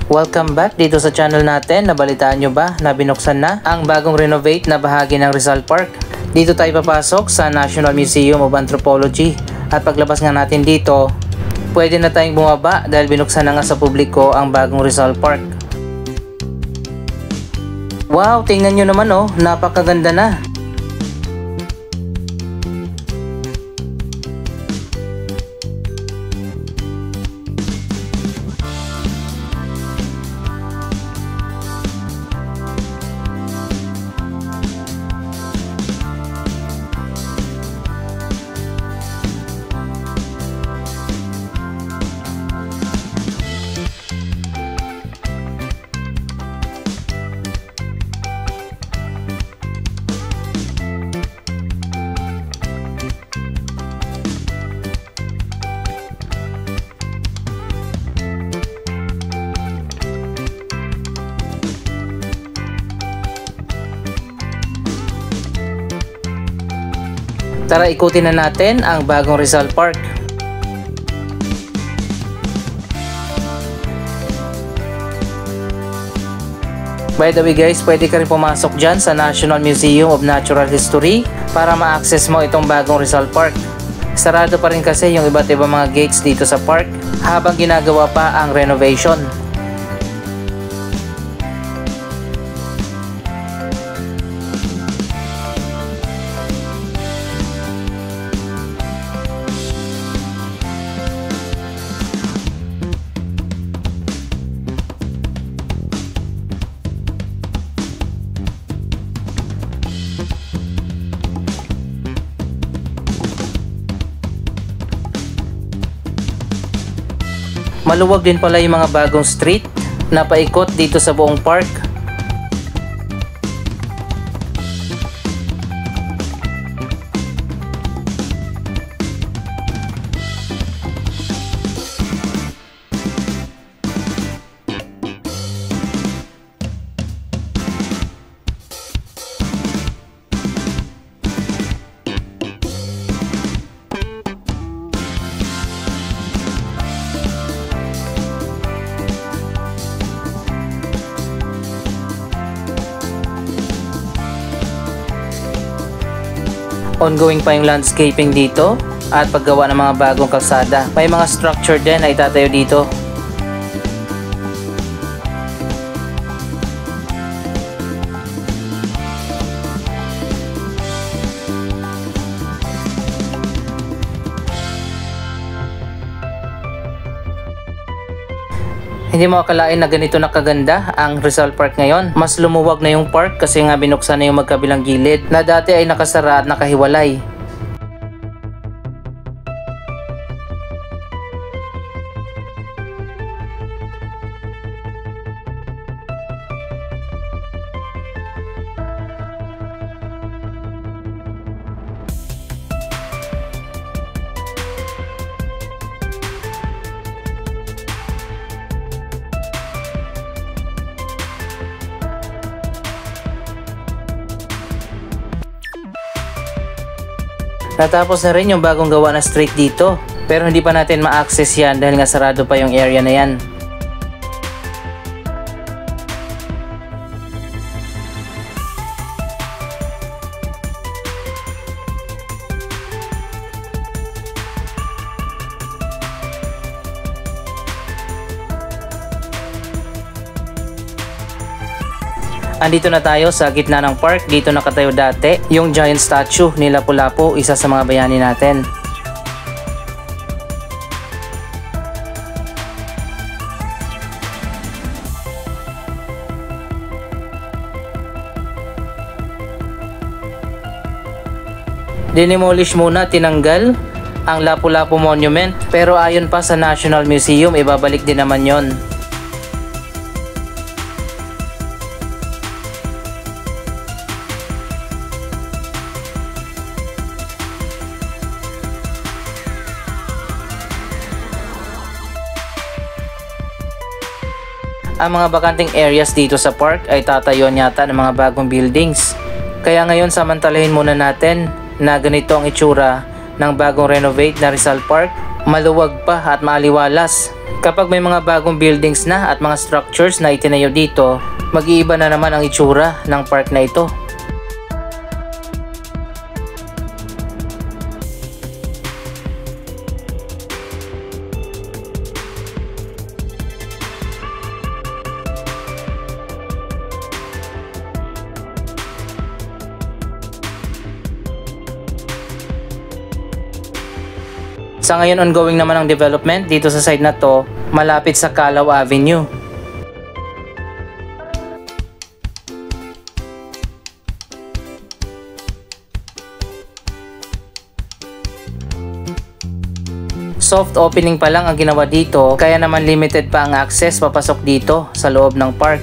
Welcome back dito sa channel natin. Nabalitaan nyo ba na binuksan na ang bagong renovate na bahagi ng Rizal Park? Dito tayo papasok sa National Museum of Anthropology at paglabas nga natin dito, pwede na tayong bumaba dahil binuksan na nga sa publiko ang bagong Rizal Park. Wow, tingnan nyo naman oh, napakaganda na. Tara ikutin na natin ang bagong Rizal Park. By the way guys, pwede ka rin pumasok dyan sa National Museum of Natural History para ma-access mo itong bagong Rizal Park. Sarado pa rin kasi yung iba't ibang mga gates dito sa park habang ginagawa pa ang renovation. Maluwag din pala yung mga bagong street na paikot dito sa buong park. Ongoing pa yung landscaping dito at paggawa ng mga bagong kalsada. May mga structure din na itatayo dito. Hindi mo akalain na ganito na kaganda ang Rizal Park ngayon. Mas lumuwag na yung park kasi nga binuksan na yung magkabilang gilid na dati ay nakasara at nakahiwalay. Natapos na rin yung bagong gawa na street dito, pero hindi pa natin ma-access yan dahil nga sarado pa yung area na yan. Andito na tayo sa gitna ng park. Dito nakatayo dati yung giant statue ni Lapu-Lapu, isa sa mga bayani natin. Dinimolish muna, tinanggal ang Lapu-Lapu Monument, pero ayon pa sa National Museum, ibabalik din naman yon. Ang mga bakanting areas dito sa park ay tatayuan yata ng mga bagong buildings. Kaya ngayon samantalahin muna natin na ganito ang itsura ng bagong renovate na Rizal Park. Maluwag pa at maaliwalas Kapag may mga bagong buildings na at mga structures na itinayo dito, mag-iiba na naman ang itsura ng park na ito. Sa ngayon ongoing naman ang development dito sa side na to, malapit sa Calao Avenue. Soft opening pa lang ang ginawa dito, kaya naman limited pa ang access papasok dito sa loob ng park.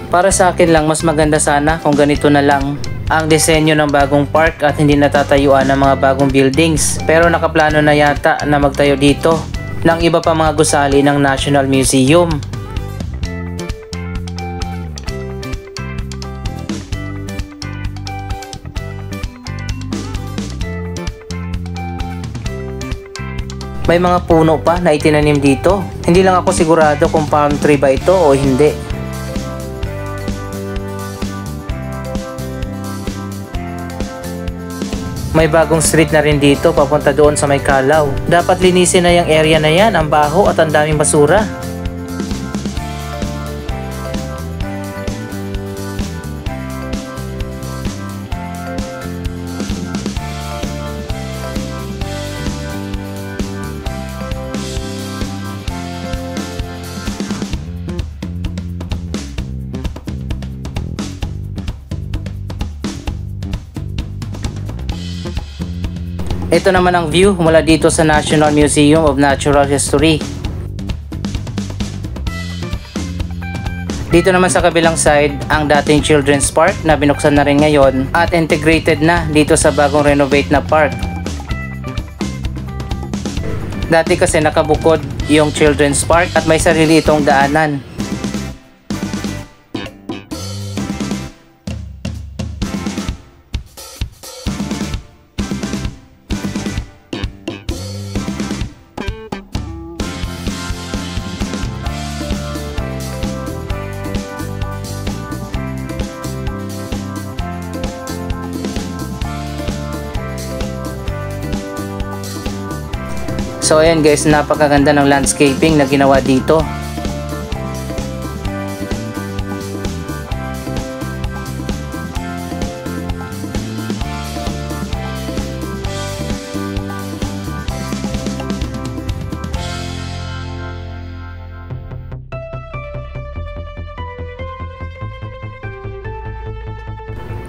Para sa akin lang, mas maganda sana kung ganito na lang ang disenyo ng bagong park at hindi natatayuan ng mga bagong buildings. Pero nakaplano na yata na magtayo dito ng iba pa mga gusali ng National Museum. May mga puno pa na itinanim dito. Hindi lang ako sigurado kung palm tree ba ito o hindi. May bagong street na rin dito papunta doon sa may Calao. Dapat linisin na yung area na yan, ang baho at ang daming basura. Ito naman ang view mula dito sa National Museum of Natural History. Dito naman sa kabilang side ang dating Children's Park na binuksan na rin ngayon at integrated na dito sa bagong renovate na park. Dati kasi nakabukod yung Children's Park at may sarili itong daanan. So ayan guys, napakaganda ng landscaping na ginawa dito.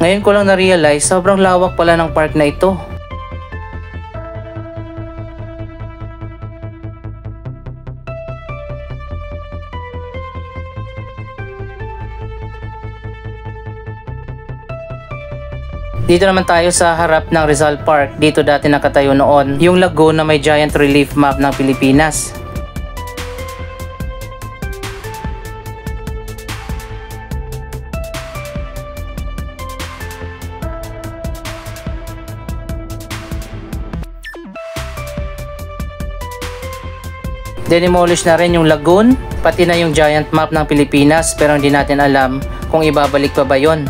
Ngayon ko lang na-realize, sobrang lawak pala ng park na ito. Dito naman tayo sa harap ng Rizal Park. Dito dati nakatayo noon yung lagoon na may giant relief map ng Pilipinas. Demolish na rin yung lagoon, pati na yung giant map ng Pilipinas, pero hindi natin alam kung ibabalik pa ba yon.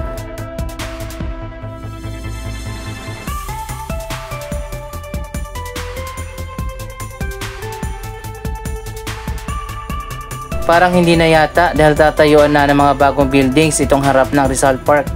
Parang hindi na yata dahil tatayuan na ng mga bagong buildings itong harap ng Rizal Park.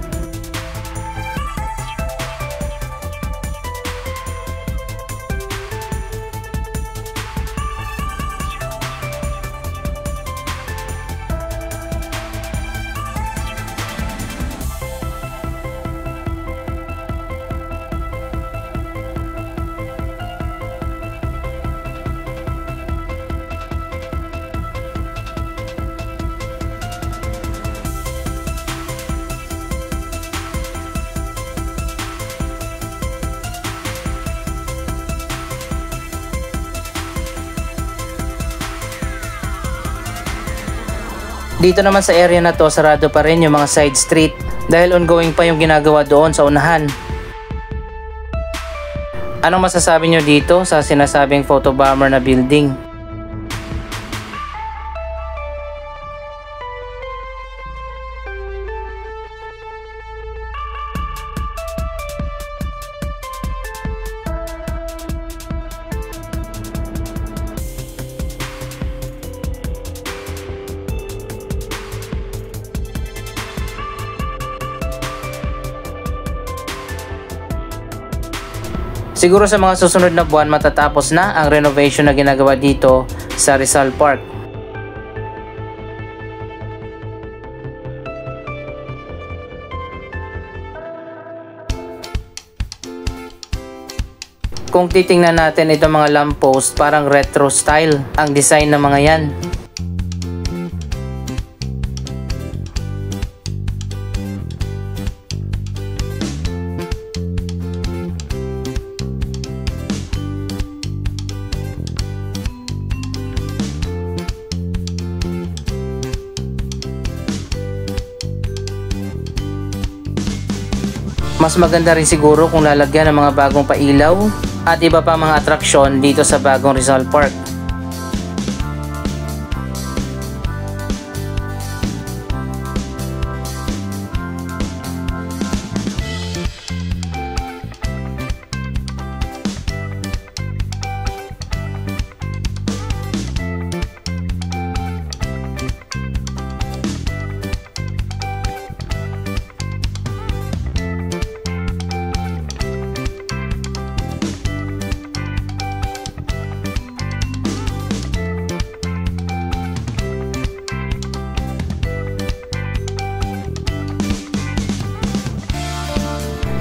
Dito naman sa area na to, sarado pa rin yung mga side street dahil ongoing pa yung ginagawa doon sa unahan. Anong masasabi nyo dito sa sinasabing photobomber na building? Siguro sa mga susunod na buwan matatapos na ang renovation na ginagawa dito sa Rizal Park. Kung titingnan natin itong mga lamppost, parang retro style ang design ng mga yan. Mas maganda rin siguro kung lalagyan ng mga bagong pailaw at iba pa mga atraksyon dito sa bagong Rizal Park.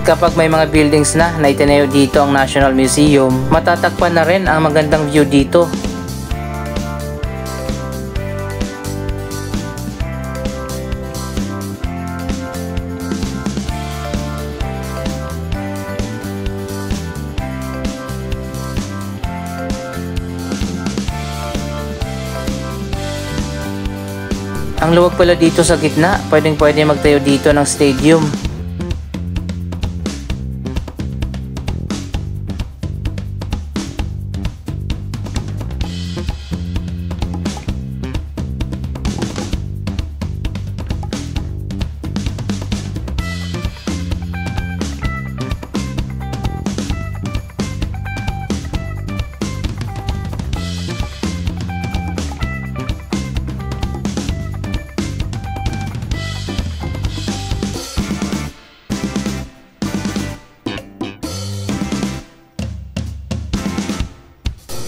Kapag may mga buildings na itinayo dito ang National Museum, matatakpan na rin ang magandang view dito. Ang luwag pala dito sa gitna, pwede magtayo dito ng stadium.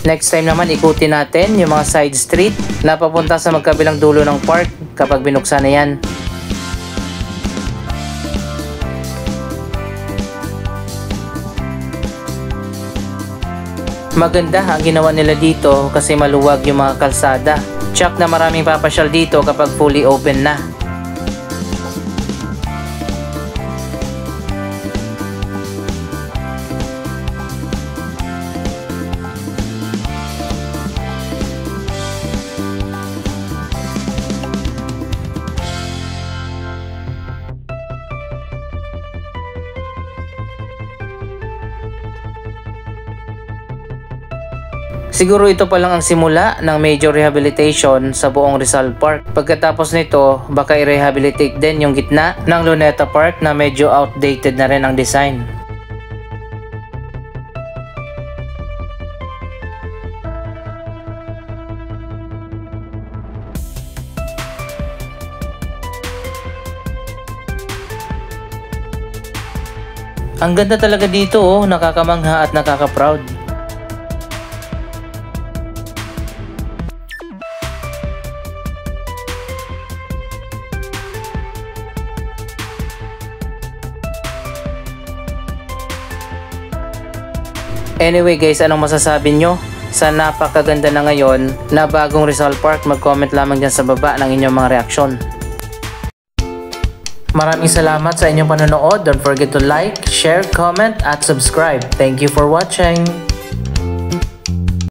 Next time naman ikutin natin yung mga side street na papunta sa magkabilang dulo ng park kapag binuksan na yan. Maganda ang ginawa nila dito kasi maluwag yung mga kalsada. Tsak na maraming papasyal dito kapag fully open na. Siguro ito pa lang ang simula ng major rehabilitation sa buong Rizal Park. Pagkatapos nito, baka i-rehabilitate din yung gitna ng Luneta Park na medyo outdated na rin ang design. Ang ganda talaga dito, nakakamangha at nakaka-proud. Anyway guys, anong masasabi nyo sa napakaganda na ngayon na bagong Rizal Park? Mag-comment lamang dyan sa baba ng inyong mga reaksyon. Maraming salamat sa inyong panonood. Don't forget to like, share, comment at subscribe. Thank you for watching.